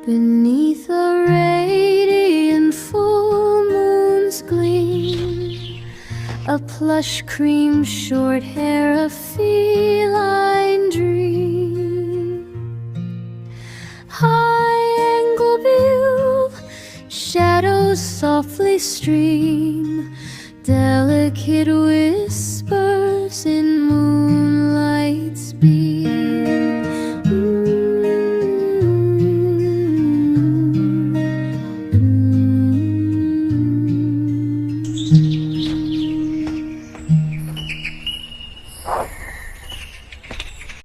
Beneath a radiant full moon's gleam, a plush cream short hair, a feline dream. High angle view, shadows softly stream, delicate whispers in moonlight.